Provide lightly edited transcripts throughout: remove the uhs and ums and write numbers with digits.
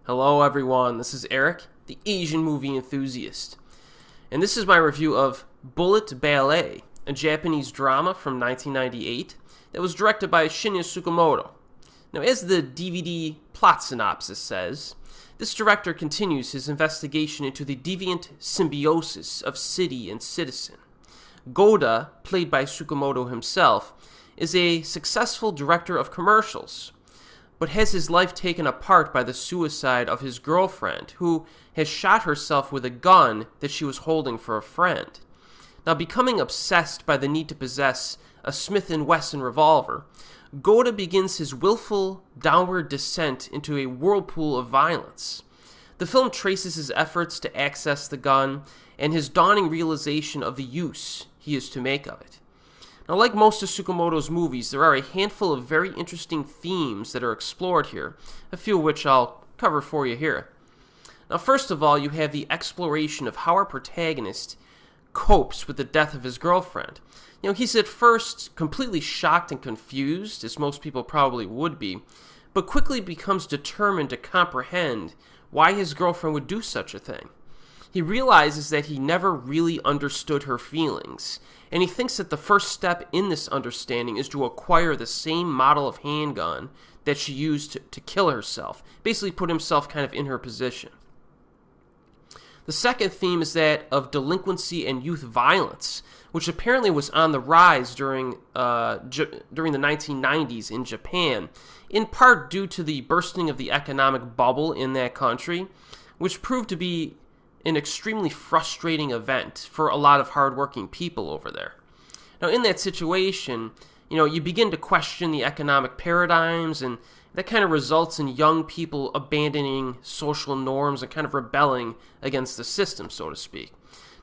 Hello everyone, this is Erik, the Asian movie enthusiast. And this is my review of Ballet, a Japanese drama from 1998 that was directed by Shinya Tsukamoto. Now, as the DVD plot synopsis says, this director continues his investigation into the deviant symbiosis of city and citizen. Goda, played by Tsukamoto himself, is a successful director of commercials, but has his life taken apart by the suicide of his girlfriend, who has shot herself with a gun that she was holding for a friend. Now, becoming obsessed by the need to possess a Smith and Wesson revolver, Goda begins his willful downward descent into a whirlpool of violence. The film traces his efforts to access the gun and his dawning realization of the use he is to make of it. Now, like most of Tsukamoto's movies, there are a handful of very interesting themes that are explored here, a few of which I'll cover for you here. Now, first of all, you have the exploration of how our protagonist copes with the death of his girlfriend. He's at first completely shocked and confused, as most people probably would be, but quickly becomes determined to comprehend why his girlfriend would do such a thing. He realizes that he never really understood her feelings, and he thinks that the first step in this understanding is to acquire the same model of handgun that she used to kill herself, basically put himself kind of in her position. The second theme is that of delinquency and youth violence, which apparently was on the rise during the 1990s in Japan, in part due to the bursting of the economic bubble in that country, which proved to be an extremely frustrating event for a lot of hardworking people over there. Now, in that situation, you begin to question the economic paradigms, and that kind of results in young people abandoning social norms and kind of rebelling against the system, so to speak.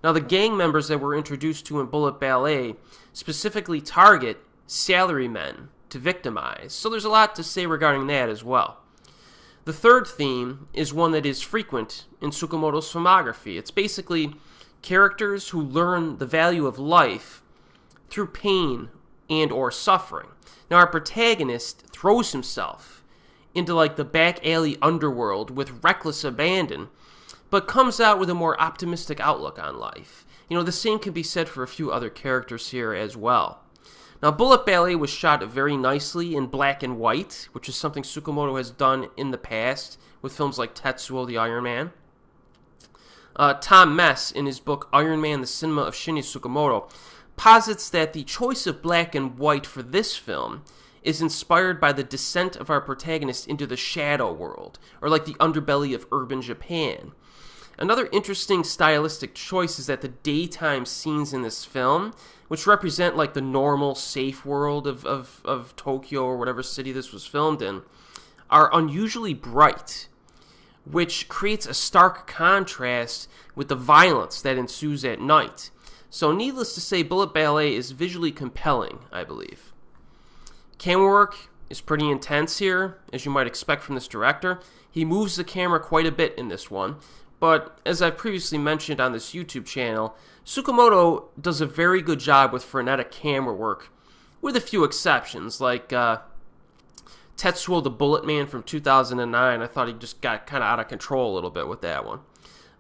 Now, the gang members that we're introduced to in Ballet specifically target salarymen to victimize, so there's a lot to say regarding that as well. The third theme is one that is frequent in Tsukamoto's filmography. It's basically characters who learn the value of life through pain and or suffering. Now, our protagonist throws himself into the back alley underworld with reckless abandon, but comes out with a more optimistic outlook on life. The same can be said for a few other characters here as well. Now, Ballet was shot very nicely in black and white, which is something Tsukamoto has done in the past with films like Tetsuo the Iron Man. Tom Mess, in his book Iron Man, the Cinema of Shinya Tsukamoto, posits that the choice of black and white for this film is inspired by the descent of our protagonist into the shadow world, or the underbelly of urban Japan. Another interesting stylistic choice is that the daytime scenes in this film, which represent the normal, safe world of Tokyo or whatever city this was filmed in, are unusually bright, which creates a stark contrast with the violence that ensues at night. So needless to say, Ballet is visually compelling, I believe. Camera work is pretty intense here, as you might expect from this director. He moves the camera quite a bit in this one, but as I've previously mentioned on this YouTube channel, Tsukamoto does a very good job with frenetic camera work, with a few exceptions, like Tetsuo the Bullet Man from 2009. I thought he just got kind of out of control a little bit with that one.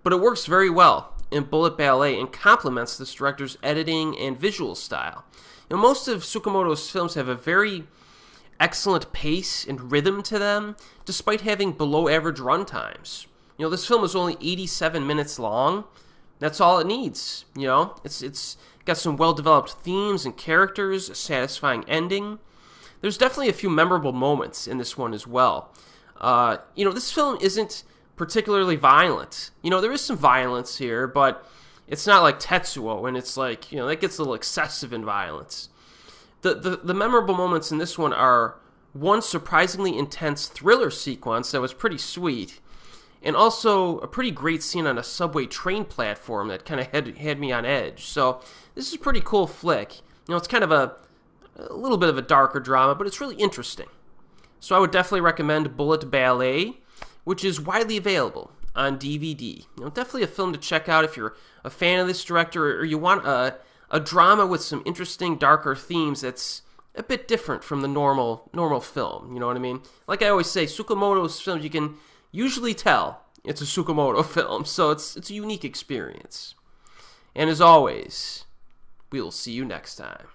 But it works very well in Ballet and complements this director's editing and visual style. Most of Tsukamoto's films have a very excellent pace and rhythm to them, despite having below-average runtimes. This film is only 87 minutes long. That's all it needs. It's got some well-developed themes and characters, a satisfying ending. There's definitely a few memorable moments in this one as well. This film isn't particularly violent. There is some violence here, but it's not like Tetsuo, and it's that gets a little excessive in violence. The memorable moments in this one are one surprisingly intense thriller sequence that was pretty sweet, and also a pretty great scene on a subway train platform that kind of had me on edge. So this is a pretty cool flick. It's kind of a little bit of a darker drama, but it's really interesting. So I would definitely recommend Ballet, which is widely available on DVD. Definitely a film to check out if you're a fan of this director, or you want a drama with some interesting, darker themes that's a bit different from the normal film. You know what I mean? Like I always say, Tsukamoto's films, you can usually tell it's a Tsukamoto film, so it's a unique experience. And as always, we'll see you next time.